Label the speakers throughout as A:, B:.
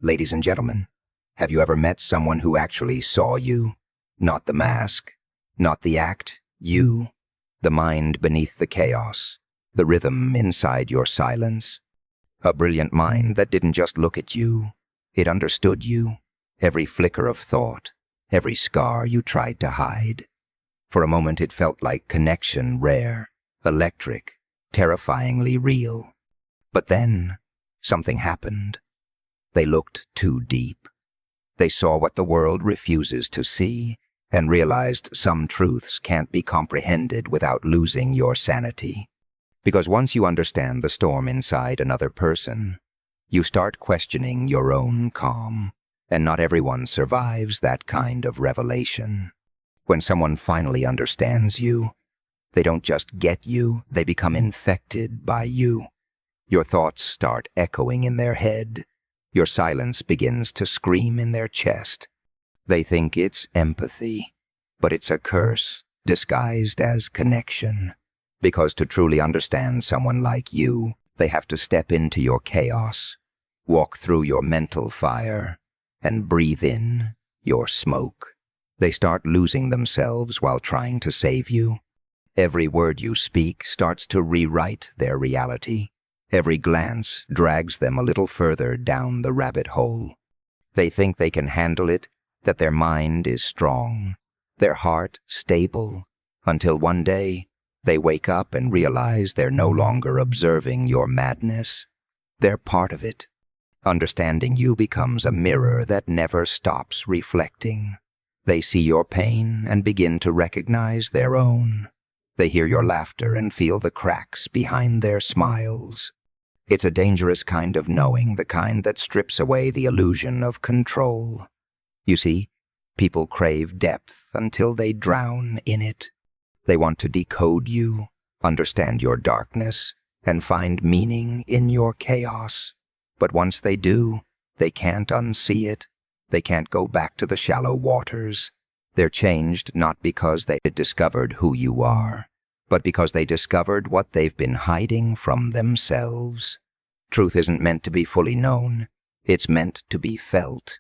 A: Ladies and gentlemen, have you ever met someone who actually saw you? Not the mask, not the act, you. The mind beneath the chaos, the rhythm inside your silence. A brilliant mind that didn't just look at you, it understood you, every flicker of thought, every scar you tried to hide. For a moment it felt like connection rare, electric, terrifyingly real. But then, something happened. They looked too deep. They saw what the world refuses to see, and realized some truths can't be comprehended without losing your sanity. Because once you understand the storm inside another person, you start questioning your own calm, and not everyone survives that kind of revelation. When someone finally understands you, they don't just get you, they become infected by you. Your thoughts start echoing in their head. Your silence begins to scream in their chest. They think it's empathy, but it's a curse disguised as connection. Because to truly understand someone like you, they have to step into your chaos, walk through your mental fire, and breathe in your smoke. They start losing themselves while trying to save you. Every word you speak starts to rewrite their reality. Every glance drags them a little further down the rabbit hole. They think they can handle it, that their mind is strong, their heart stable, until one day they wake up and realize they're no longer observing your madness. They're part of it. Understanding you becomes a mirror that never stops reflecting. They see your pain and begin to recognize their own. They hear your laughter and feel the cracks behind their smiles. It's a dangerous kind of knowing, the kind that strips away the illusion of control. You see, people crave depth until they drown in it. They want to decode you, understand your darkness, and find meaning in your chaos. But once they do, they can't unsee it. They can't go back to the shallow waters. They're changed not because they had discovered who you are, but because they discovered what they've been hiding from themselves. Truth isn't meant to be fully known, it's meant to be felt.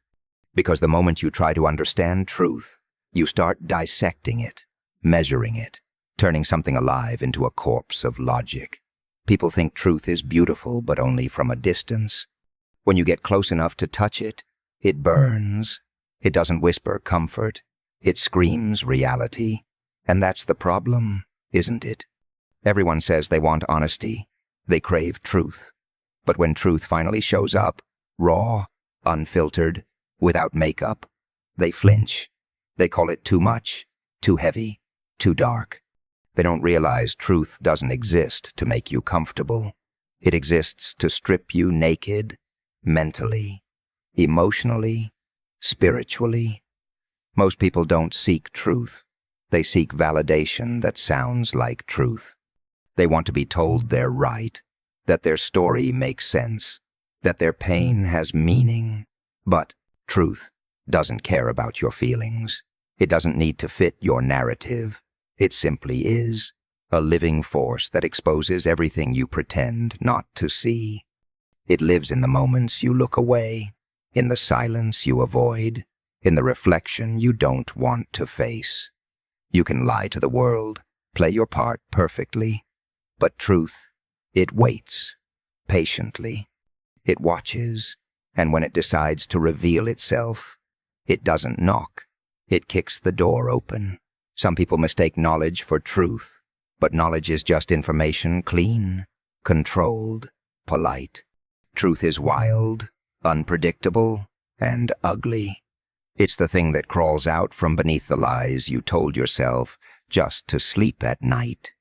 A: Because the moment you try to understand truth, you start dissecting it, measuring it, turning something alive into a corpse of logic. People think truth is beautiful, but only from a distance. When you get close enough to touch it, it burns. It doesn't whisper comfort, it screams reality. And that's the problem, isn't it? Everyone says they want honesty. They crave truth. But when truth finally shows up, raw, unfiltered, without makeup, they flinch. They call it too much, too heavy, too dark. They don't realize truth doesn't exist to make you comfortable. It exists to strip you naked, mentally, emotionally, spiritually. Most people don't seek truth. They seek validation that sounds like truth. They want to be told they're right, that their story makes sense, that their pain has meaning. But truth doesn't care about your feelings. It doesn't need to fit your narrative. It simply is, a living force that exposes everything you pretend not to see. It lives in the moments you look away, in the silence you avoid, in the reflection you don't want to face. You can lie to the world, play your part perfectly, but truth, it waits, patiently. It watches, and when it decides to reveal itself, it doesn't knock. It kicks the door open. Some people mistake knowledge for truth, but knowledge is just information, clean, controlled, polite. Truth is wild, unpredictable, and ugly. It's the thing that crawls out from beneath the lies you told yourself just to sleep at night.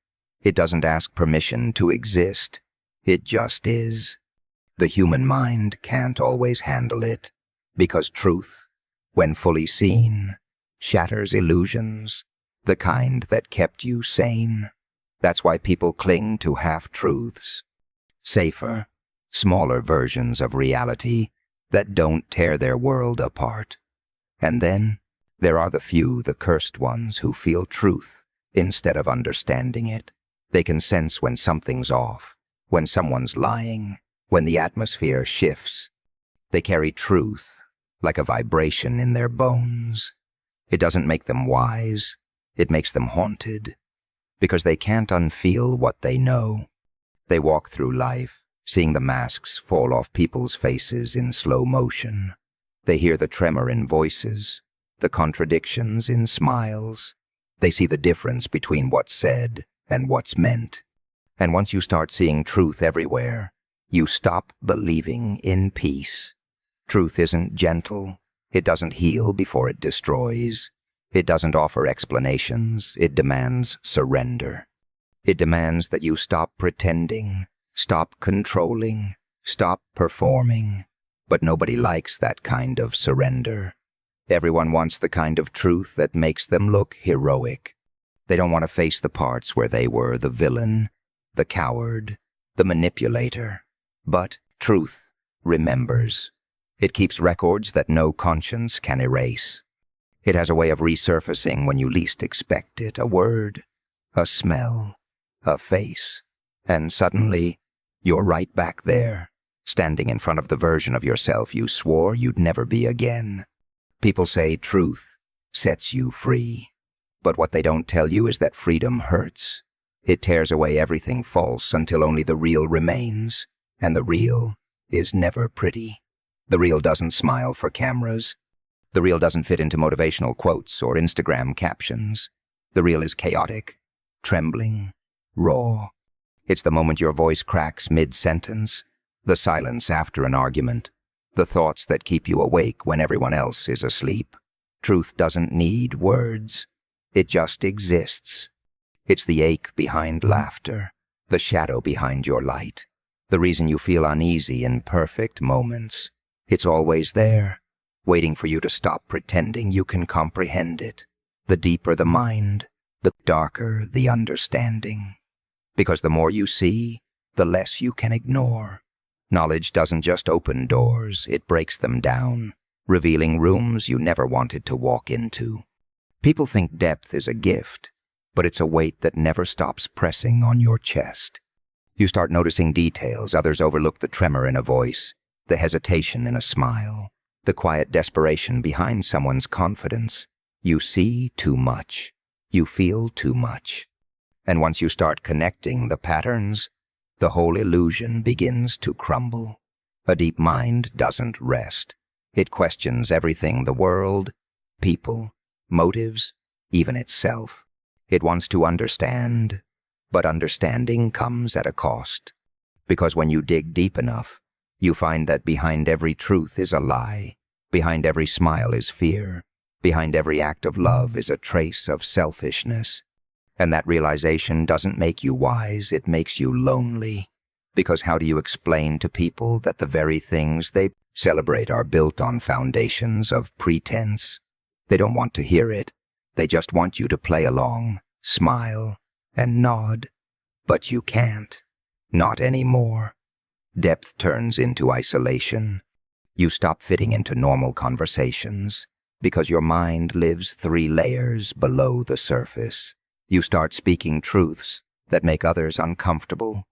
A: It doesn't ask permission to exist. It just is. The human mind can't always handle it, because truth, when fully seen, shatters illusions, the kind that kept you sane. That's why people cling to half-truths. Safer, smaller versions of reality that don't tear their world apart. And then, there are the few, the cursed ones, who feel truth instead of understanding it. They can sense when something's off, when someone's lying, when the atmosphere shifts. They carry truth like a vibration in their bones. It doesn't make them wise, it makes them haunted, because they can't unfeel what they know. They walk through life, seeing the masks fall off people's faces in slow motion. They hear the tremor in voices, the contradictions in smiles. They see the difference between what's said and what's meant. And once you start seeing truth everywhere, you stop believing in peace. Truth isn't gentle. It doesn't heal before it destroys. It doesn't offer explanations. It demands surrender. It demands that you stop pretending, stop controlling, stop performing. But nobody likes that kind of surrender. Everyone wants the kind of truth that makes them look heroic. They don't want to face the parts where they were the villain, the coward, the manipulator. But truth remembers. It keeps records that no conscience can erase. It has a way of resurfacing when you least expect it, a word, a smell, a face, and suddenly you're right back there, standing in front of the version of yourself you swore you'd never be again. People say truth sets you free, but what they don't tell you is that freedom hurts. It tears away everything false until only the real remains, and the real is never pretty. The real doesn't smile for cameras. The real doesn't fit into motivational quotes or Instagram captions. The real is chaotic, trembling, raw. It's the moment your voice cracks mid-sentence, the silence after an argument, the thoughts that keep you awake when everyone else is asleep. Truth doesn't need words. It just exists. It's the ache behind laughter, the shadow behind your light, the reason you feel uneasy in perfect moments. It's always there, waiting for you to stop pretending you can comprehend it. The deeper the mind, the darker the understanding. Because the more you see, the less you can ignore. Knowledge doesn't just open doors, it breaks them down, revealing rooms you never wanted to walk into. People think depth is a gift, but it's a weight that never stops pressing on your chest. You start noticing details others overlook, the tremor in a voice, the hesitation in a smile, the quiet desperation behind someone's confidence. You see too much. You feel too much. And once you start connecting the patterns, the whole illusion begins to crumble. A deep mind doesn't rest. It questions everything: the world, people, motives, even itself. It wants to understand, but understanding comes at a cost. Because when you dig deep enough, you find that behind every truth is a lie. Behind every smile is fear. Behind every act of love is a trace of selfishness. And that realization doesn't make you wise, it makes you lonely. Because how do you explain to people that the very things they celebrate are built on foundations of pretense? They don't want to hear it. They just want you to play along, smile, and nod. But you can't. Not anymore. Depth turns into isolation. You stop fitting into normal conversations because your mind lives 3 layers below the surface. You start speaking truths that make others uncomfortable.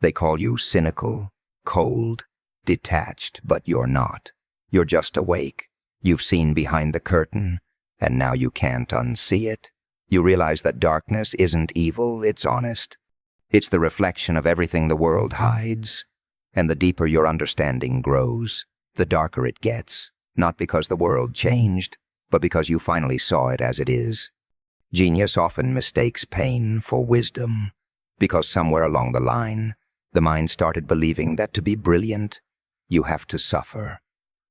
A: They call you cynical, cold, detached, but you're not. You're just awake. You've seen behind the curtain, and now you can't unsee it. You realize that darkness isn't evil, it's honest. It's the reflection of everything the world hides. And the deeper your understanding grows, the darker it gets, not because the world changed, but because you finally saw it as it is. Genius often mistakes pain for wisdom, because somewhere along the line, the mind started believing that to be brilliant, you have to suffer,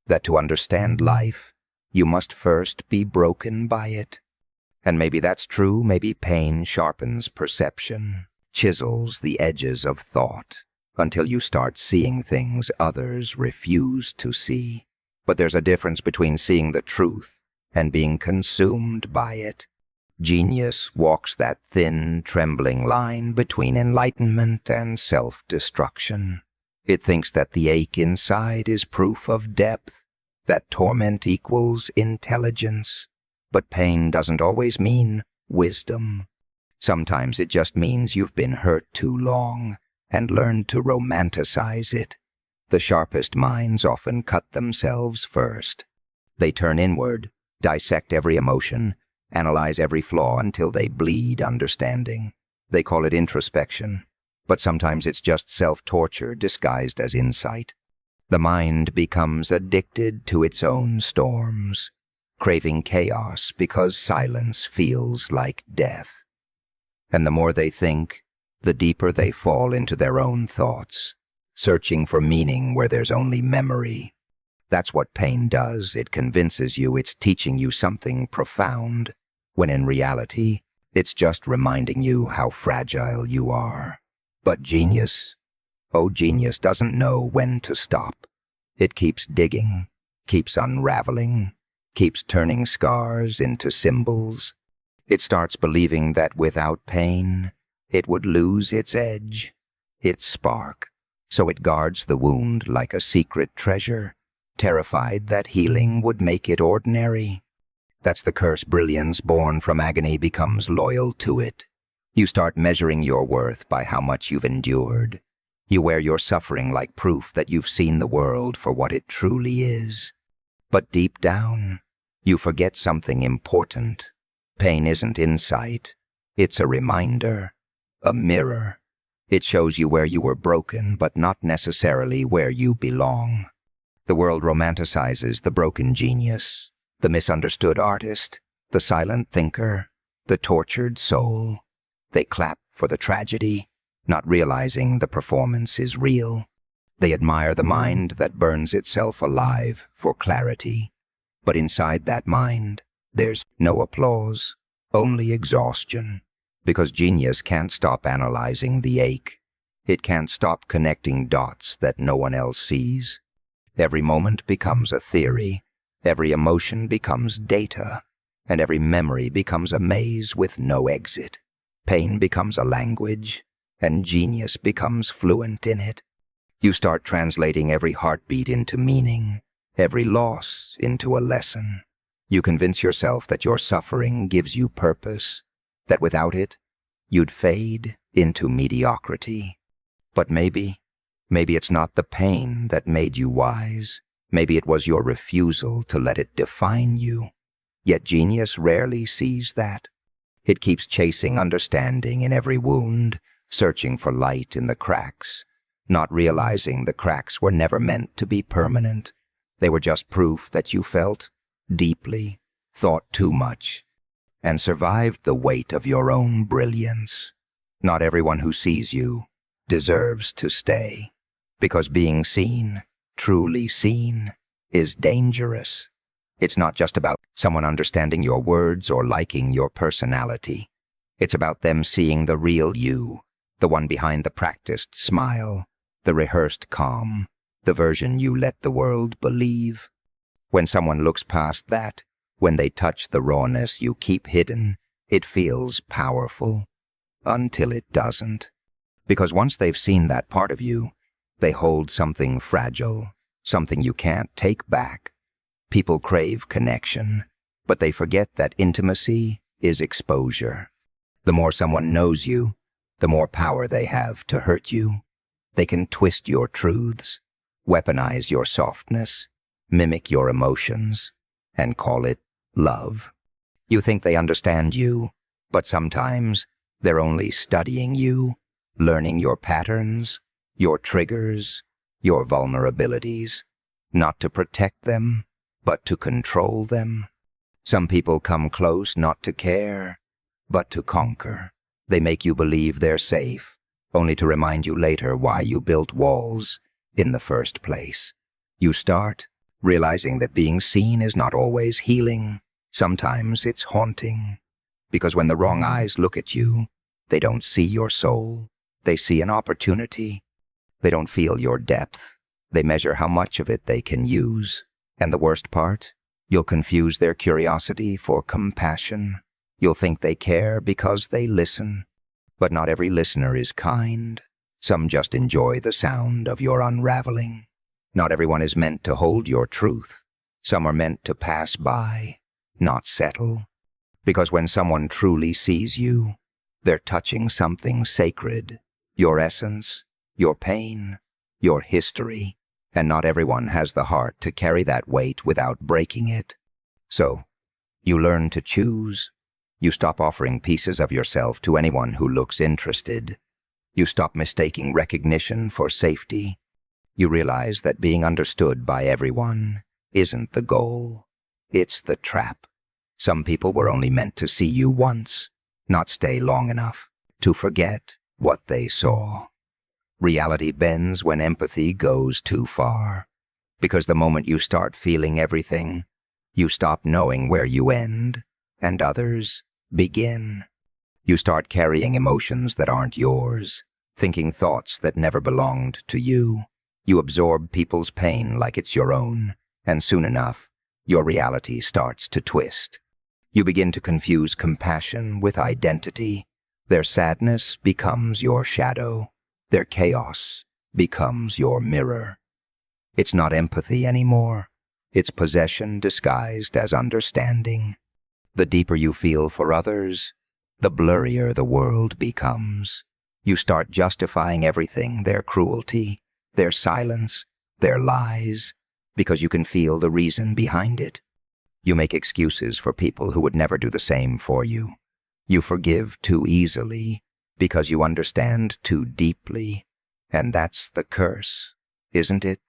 A: that to understand life, you must first be broken by it. And maybe that's true, maybe pain sharpens perception, chisels the edges of thought, until you start seeing things others refuse to see. But there's a difference between seeing the truth and being consumed by it. Genius walks that thin, trembling line between enlightenment and self-destruction. It thinks that the ache inside is proof of depth, that torment equals intelligence. But pain doesn't always mean wisdom. Sometimes it just means you've been hurt too long and learned to romanticize it. The sharpest minds often cut themselves first. They turn inward, dissect every emotion, analyze every flaw until they bleed understanding. They call it introspection, but sometimes it's just self-torture disguised as insight. The mind becomes addicted to its own storms, craving chaos because silence feels like death. And the more they think, the deeper they fall into their own thoughts, searching for meaning where there's only memory. That's what pain does. It convinces you it's teaching you something profound, when in reality, it's just reminding you how fragile you are. But genius, oh, genius doesn't know when to stop. It keeps digging, keeps unraveling, keeps turning scars into symbols. It starts believing that without pain, it would lose its edge, its spark. So it guards the wound like a secret treasure, terrified that healing would make it ordinary. That's the curse. Brilliance born from agony becomes loyal to it. You start measuring your worth by how much you've endured. You wear your suffering like proof that you've seen the world for what it truly is. But deep down, you forget something important. Pain isn't insight. It's a reminder, a mirror. It shows you where you were broken, but not necessarily where you belong. The world romanticizes the broken genius, the misunderstood artist, the silent thinker, the tortured soul. They clap for the tragedy, not realizing the performance is real. They admire the mind that burns itself alive for clarity. But inside that mind, there's no applause, only exhaustion. Because genius can't stop analyzing the ache. It can't stop connecting dots that no one else sees. Every moment becomes a theory, every emotion becomes data, and every memory becomes a maze with no exit. Pain becomes a language, and genius becomes fluent in it. You start translating every heartbeat into meaning, every loss into a lesson. You convince yourself that your suffering gives you purpose, that without it, you'd fade into mediocrity. But maybe it's not the pain that made you wise. Maybe it was your refusal to let it define you. Yet genius rarely sees that. It keeps chasing understanding in every wound, searching for light in the cracks, not realizing the cracks were never meant to be permanent. They were just proof that you felt deeply, thought too much, and survived the weight of your own brilliance. Not everyone who sees you deserves to stay, because being seen, truly seen, is dangerous. It's not just about someone understanding your words or liking your personality. It's about them seeing the real you, the one behind the practiced smile, the rehearsed calm, the version you let the world believe. When someone looks past that, when they touch the rawness you keep hidden, it feels powerful, until it doesn't. Because once they've seen that part of you, they hold something fragile, something you can't take back. People crave connection, but they forget that intimacy is exposure. The more someone knows you, the more power they have to hurt you. They can twist your truths, weaponize your softness, mimic your emotions, and call it love. You think they understand you, but sometimes they're only studying you, learning your patterns, your triggers, your vulnerabilities, not to protect them, but to control them. Some people come close not to care, but to conquer. They make you believe they're safe, only to remind you later why you built walls in the first place. You start realizing that being seen is not always healing. Sometimes it's haunting, because when the wrong eyes look at you, they don't see your soul. They see an opportunity. They don't feel your depth. They measure how much of it they can use. And the worst part, you'll confuse their curiosity for compassion. You'll think they care because they listen. But not every listener is kind. Some just enjoy the sound of your unraveling. Not everyone is meant to hold your truth. Some are meant to pass by, not settle. Because when someone truly sees you, they're touching something sacred. Your essence, your pain, your history. and not everyone has the heart to carry that weight without breaking it. So, you learn to choose. You stop offering pieces of yourself to anyone who looks interested. You stop mistaking recognition for safety. You realize that being understood by everyone isn't the goal. It's the trap. Some people were only meant to see you once, not stay long enough to forget what they saw. Reality bends when empathy goes too far, because the moment you start feeling everything, you stop knowing where you end, and others begin. You start carrying emotions that aren't yours, thinking thoughts that never belonged to you. You absorb people's pain like it's your own, and soon enough, your reality starts to twist. You begin to confuse compassion with identity. Their sadness becomes your shadow. Their chaos becomes your mirror. It's not empathy anymore. It's possession disguised as understanding. The deeper you feel for others, the blurrier the world becomes. You start justifying everything, their cruelty, their silence, their lies, because you can feel the reason behind it. You make excuses for people who would never do the same for you. You forgive too easily because you understand too deeply, and that's the curse, isn't it?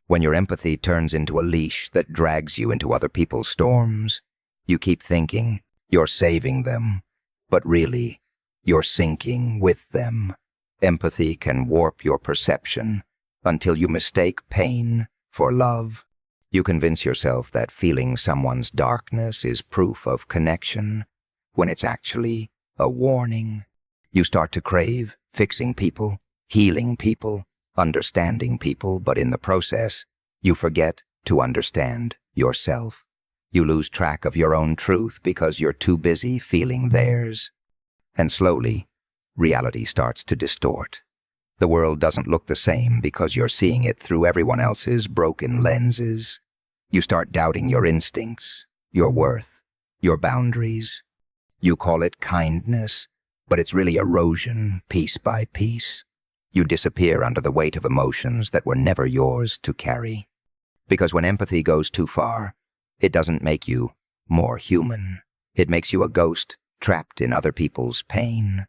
A: When your empathy turns into a leash that drags you into other people's storms, you keep thinking you're saving them, but really, you're sinking with them. Empathy can warp your perception until you mistake pain for love. You convince yourself that feeling someone's darkness is proof of connection, when it's actually a warning. You start to crave fixing people, healing people, understanding people, but in the process, you forget to understand yourself. You lose track of your own truth because you're too busy feeling theirs. And slowly, reality starts to distort. The world doesn't look the same because you're seeing it through everyone else's broken lenses. You start doubting your instincts, your worth, your boundaries. You call it kindness, but it's really erosion, piece by piece. You disappear under the weight of emotions that were never yours to carry. Because when empathy goes too far, it doesn't make you more human. It makes you a ghost trapped in other people's pain.